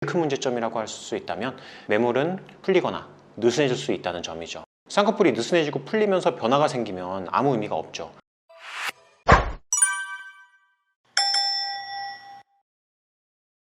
큰 문제점이라고 할 수 있다면 매몰은 풀리거나 느슨해질 수 있다는 점이죠. 쌍꺼풀이 느슨해지고 풀리면서 변화가 생기면 아무 의미가 없죠.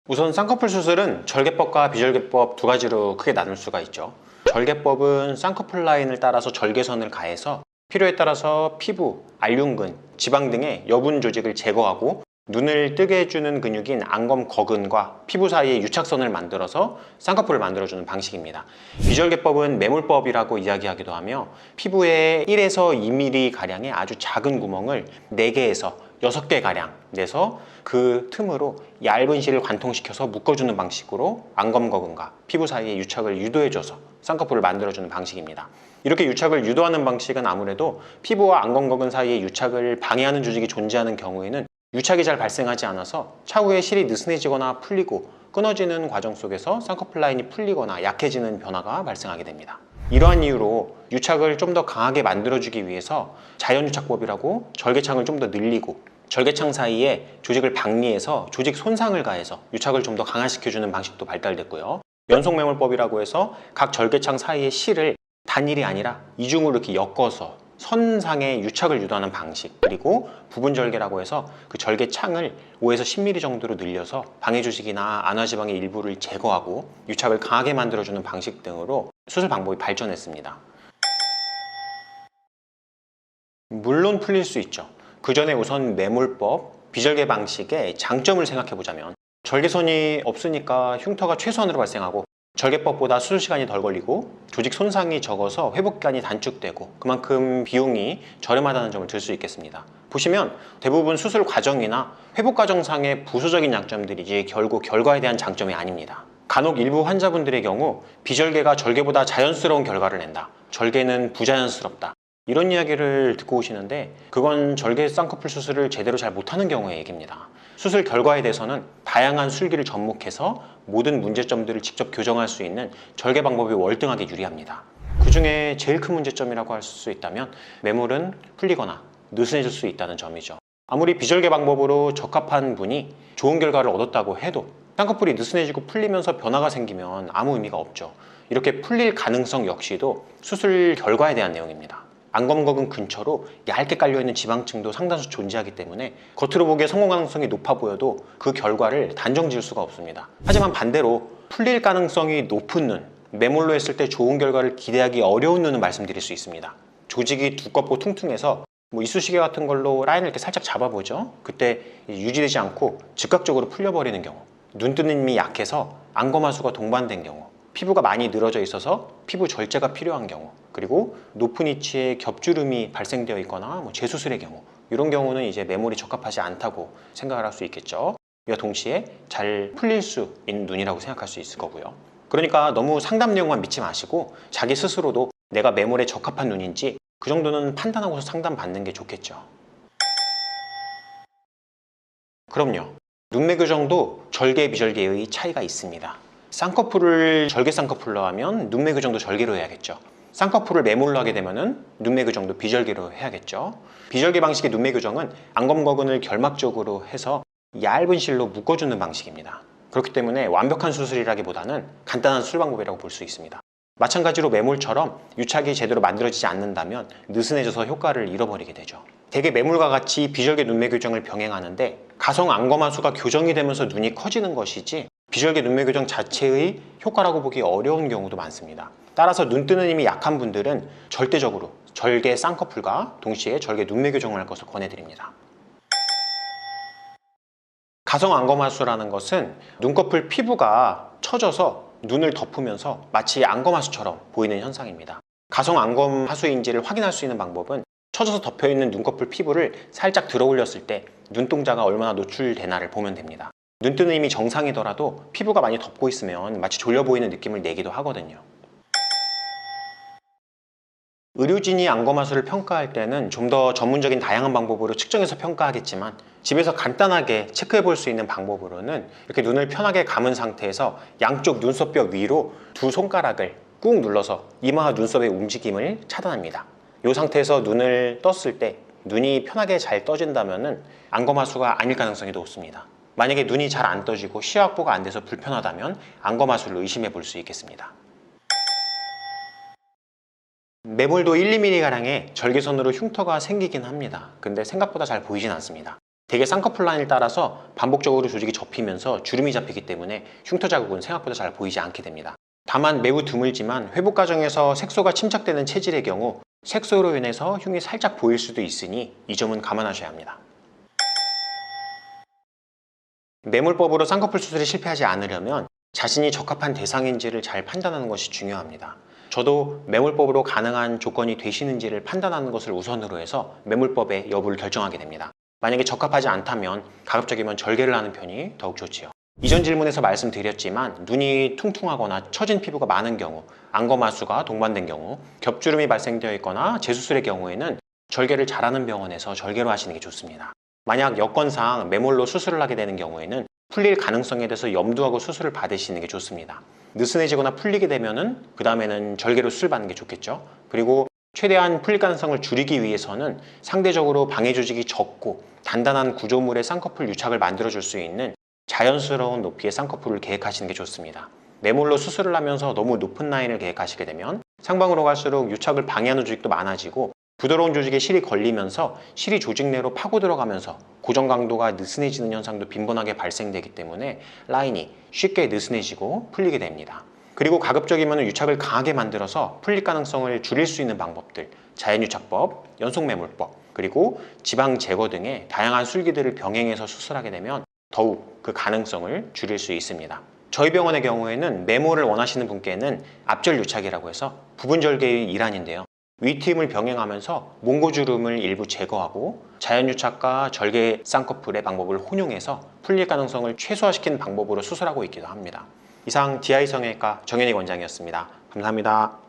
우선 쌍꺼풀 수술은 절개법과 비절개법 두 가지로 크게 나눌 수가 있죠. 절개법은 쌍꺼풀 라인을 따라서 절개선을 가해서 필요에 따라서 피부, 알륜근, 지방 등의 여분 조직을 제거하고 눈을 뜨게 해주는 근육인 안검거근과 피부 사이에 유착선을 만들어서 쌍꺼풀을 만들어주는 방식입니다. 비절개법은 매몰법이라고 이야기하기도 하며 피부에 1에서 2mm가량의 아주 작은 구멍을 4개에서 6개가량 내서 그 틈으로 얇은 실을 관통시켜서 묶어주는 방식으로 안검거근과 피부 사이에 유착을 유도해줘서 쌍꺼풀을 만들어주는 방식입니다. 이렇게 유착을 유도하는 방식은 아무래도 피부와 안검거근 사이에 유착을 방해하는 조직이 존재하는 경우에는 유착이 잘 발생하지 않아서 차후에 실이 느슨해지거나 풀리고 끊어지는 과정 속에서 쌍꺼풀 라인이 풀리거나 약해지는 변화가 발생하게 됩니다. 이러한 이유로 유착을 좀 더 강하게 만들어주기 위해서 자연유착법이라고 절개창을 좀 더 늘리고 절개창 사이에 조직을 박리해서 조직 손상을 가해서 유착을 좀 더 강화시켜주는 방식도 발달됐고요. 연속매몰법이라고 해서 각 절개창 사이의 실을 단일이 아니라 이중으로 이렇게 엮어서 선상의 유착을 유도하는 방식, 그리고 부분절개라고 해서 그 절개창을 5에서 10mm 정도로 늘려서 방해 조직이나 안화지방의 일부를 제거하고 유착을 강하게 만들어주는 방식 등으로 수술 방법이 발전했습니다. 물론 풀릴 수 있죠. 그 전에 우선 매몰법, 비절개 방식의 장점을 생각해보자면 절개선이 없으니까 흉터가 최소한으로 발생하고 절개법보다 수술 시간이 덜 걸리고 조직 손상이 적어서 회복 기간이 단축되고 그만큼 비용이 저렴하다는 점을 들 수 있겠습니다. 보시면 대부분 수술 과정이나 회복 과정상의 부수적인 양점들이지 결국 결과에 대한 장점이 아닙니다. 간혹 일부 환자분들의 경우 비절개가 절개보다 자연스러운 결과를 낸다, 절개는 부자연스럽다, 이런 이야기를 듣고 오시는데 그건 절개 쌍꺼풀 수술을 제대로 잘 못하는 경우의 얘기입니다. 수술 결과에 대해서는 다양한 술기를 접목해서 모든 문제점들을 직접 교정할 수 있는 절개 방법이 월등하게 유리합니다. 그 중에 제일 큰 문제점이라고 할 수 있다면 매몰은 풀리거나 느슨해질 수 있다는 점이죠. 아무리 비절개 방법으로 적합한 분이 좋은 결과를 얻었다고 해도 쌍꺼풀이 느슨해지고 풀리면서 변화가 생기면 아무 의미가 없죠. 이렇게 풀릴 가능성 역시도 수술 결과에 대한 내용입니다. 안검거근 근처로 얇게 깔려있는 지방층도 상당수 존재하기 때문에 겉으로 보기에 성공 가능성이 높아 보여도 그 결과를 단정 지을 수가 없습니다. 하지만 반대로 풀릴 가능성이 높은 눈, 매몰로 했을 때 좋은 결과를 기대하기 어려운 눈은 말씀드릴 수 있습니다. 조직이 두껍고 퉁퉁해서 이쑤시개 같은 걸로 라인을 이렇게 살짝 잡아보죠. 그때 유지되지 않고 즉각적으로 풀려버리는 경우, 눈 뜨는 힘이 약해서 안검하수가 동반된 경우, 피부가 많이 늘어져 있어서 피부 절제가 필요한 경우, 그리고 높은 위치에 겹주름이 발생되어 있거나 재수술의 경우, 이런 경우는 이제 매몰이 적합하지 않다고 생각을 할 수 있겠죠. 이와 동시에 잘 풀릴 수 있는 눈이라고 생각할 수 있을 거고요. 그러니까 너무 상담 내용만 믿지 마시고 자기 스스로도 내가 매몰에 적합한 눈인지 그 정도는 판단하고서 상담받는 게 좋겠죠. 그럼요. 눈매 교정도 절개 비절개의 차이가 있습니다. 쌍꺼풀을 절개 쌍꺼풀로 하면 눈매 교정도 절개로 해야겠죠. 쌍꺼풀을 매몰로 하게 되면 눈매 교정도 비절개로 해야겠죠. 비절개 방식의 눈매 교정은 안검거근을 결막적으로 해서 얇은 실로 묶어주는 방식입니다. 그렇기 때문에 완벽한 수술이라기보다는 간단한 수술 방법이라고 볼 수 있습니다. 마찬가지로 매몰처럼 유착이 제대로 만들어지지 않는다면 느슨해져서 효과를 잃어버리게 되죠. 대개 매몰과 같이 비절개 눈매 교정을 병행하는데 가성 안검하수가 교정이 되면서 눈이 커지는 것이지 비절개 눈매 교정 자체의 효과라고 보기 어려운 경우도 많습니다. 따라서 눈 뜨는 힘이 약한 분들은 절대적으로 절개 쌍꺼풀과 동시에 절개 눈매 교정을 할 것을 권해드립니다. 가성 안검하수라는 것은 눈꺼풀 피부가 처져서 눈을 덮으면서 마치 안검하수처럼 보이는 현상입니다. 가성 안검하수인지를 확인할 수 있는 방법은 처져서 덮여있는 눈꺼풀 피부를 살짝 들어 올렸을 때 눈동자가 얼마나 노출되나를 보면 됩니다. 눈 뜨는 힘이 정상이더라도 피부가 많이 덮고 있으면 마치 졸려 보이는 느낌을 내기도 하거든요. 의료진이 안검하수를 평가할 때는 좀 더 전문적인 다양한 방법으로 측정해서 평가하겠지만 집에서 간단하게 체크해 볼 수 있는 방법으로는 이렇게 눈을 편하게 감은 상태에서 양쪽 눈썹뼈 위로 두 손가락을 꾹 눌러서 이마와 눈썹의 움직임을 차단합니다. 이 상태에서 눈을 떴을 때 눈이 편하게 잘 떠진다면 안검하수가 아닐 가능성이 높습니다. 만약에 눈이 잘 안 떠지고 시야 확보가 안 돼서 불편하다면 안검하술로 의심해 볼 수 있겠습니다. 매몰도 1, 2mm가량의 절개선으로 흉터가 생기긴 합니다. 근데 생각보다 잘 보이진 않습니다. 대개 쌍꺼풀 라인을 따라서 반복적으로 조직이 접히면서 주름이 잡히기 때문에 흉터 자국은 생각보다 잘 보이지 않게 됩니다. 다만 매우 드물지만 회복 과정에서 색소가 침착되는 체질의 경우 색소로 인해서 흉이 살짝 보일 수도 있으니 이 점은 감안하셔야 합니다. 매몰법으로 쌍꺼풀 수술에 실패하지 않으려면 자신이 적합한 대상인지를 잘 판단하는 것이 중요합니다. 저도 매몰법으로 가능한 조건이 되시는지를 판단하는 것을 우선으로 해서 매몰법의 여부를 결정하게 됩니다. 만약에 적합하지 않다면 가급적이면 절개를 하는 편이 더욱 좋지요. 이전 질문에서 말씀드렸지만 눈이 퉁퉁하거나 처진 피부가 많은 경우, 안검하수가 동반된 경우, 겹주름이 발생되어 있거나 재수술의 경우에는 절개를 잘하는 병원에서 절개로 하시는 게 좋습니다. 만약 여건상 매몰로 수술을 하게 되는 경우에는 풀릴 가능성에 대해서 염두하고 수술을 받으시는 게 좋습니다. 느슨해지거나 풀리게 되면은 그 다음에는 절개로 수술 받는 게 좋겠죠. 그리고 최대한 풀릴 가능성을 줄이기 위해서는 상대적으로 방해 조직이 적고 단단한 구조물의 쌍꺼풀 유착을 만들어줄 수 있는 자연스러운 높이의 쌍꺼풀을 계획하시는 게 좋습니다. 매몰로 수술을 하면서 너무 높은 라인을 계획하시게 되면 상방으로 갈수록 유착을 방해하는 조직도 많아지고 부드러운 조직에 실이 걸리면서 실이 조직 내로 파고 들어가면서 고정 강도가 느슨해지는 현상도 빈번하게 발생되기 때문에 라인이 쉽게 느슨해지고 풀리게 됩니다. 그리고 가급적이면 유착을 강하게 만들어서 풀릴 가능성을 줄일 수 있는 방법들, 자연유착법, 연속매몰법, 그리고 지방 제거 등의 다양한 술기들을 병행해서 수술하게 되면 더욱 그 가능성을 줄일 수 있습니다. 저희 병원의 경우에는 매몰을 원하시는 분께는 앞절유착이라고 해서 부분절개의 일환인데요. 위트임을 병행하면서 몽고주름을 일부 제거하고 자연유착과 절개 쌍꺼풀의 방법을 혼용해서 풀릴 가능성을 최소화시키는 방법으로 수술하고 있기도 합니다. 이상 DI 성형외과 정현익 원장이었습니다. 감사합니다.